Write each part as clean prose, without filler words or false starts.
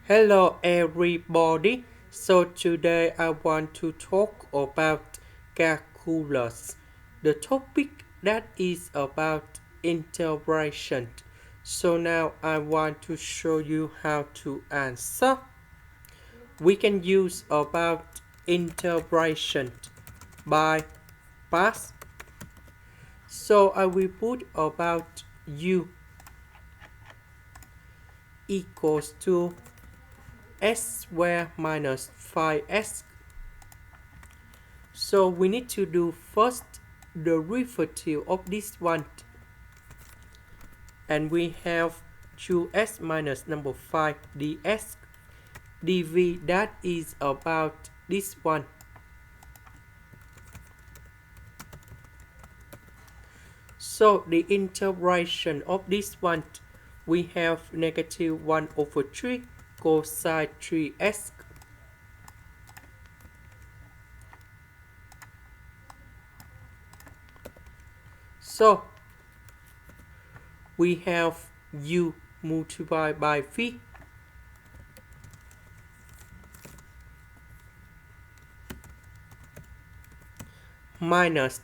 Hello everybody. So today I want to talk about calculus. The topic that is about integration. So now I want to show you how to answer. We can use about integration by past. So I will put about u equals to s squared minus 5s. So we need to do first the derivative of this one. And we have 2s minus number 5 ds dv, that is about this one. So the integration of this one, we have negative 1 over 3 cosine 3s. So we have u multiplied by v minus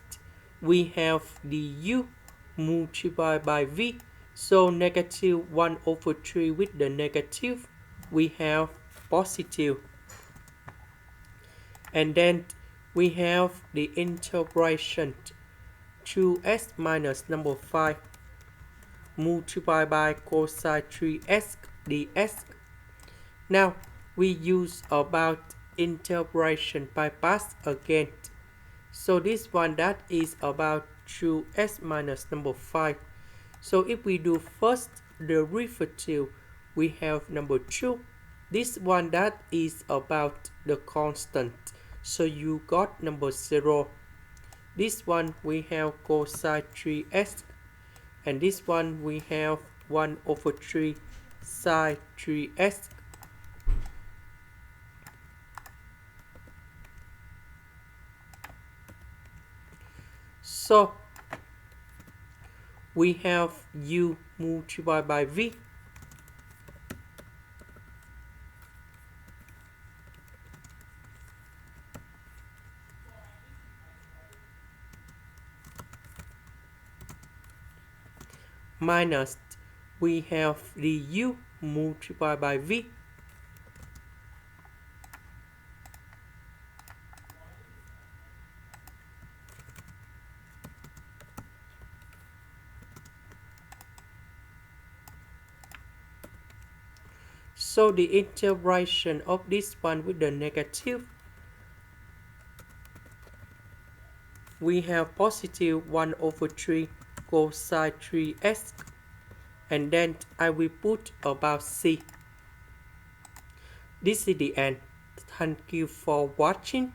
we have the u multiplied by v. So negative 1 over 3 with the negative, we have positive. And then we have the integration 2s minus number 5 multiplied by cosine 3s ds. Now we use about integration by parts again. So this one, that is about 2s minus number 5. So if we do first the derivative, we have number 2. This one, that is about the constant. So you got number 0. This one we have cosine 3s. And this one we have 1 over 3 sine 3s. So we have u multiplied by v minus we have the u multiplied by v So the integration of this one with the negative, we have positive 1 over 3 cosine 3s. And then I will put about c. This is the end. Thank you for watching.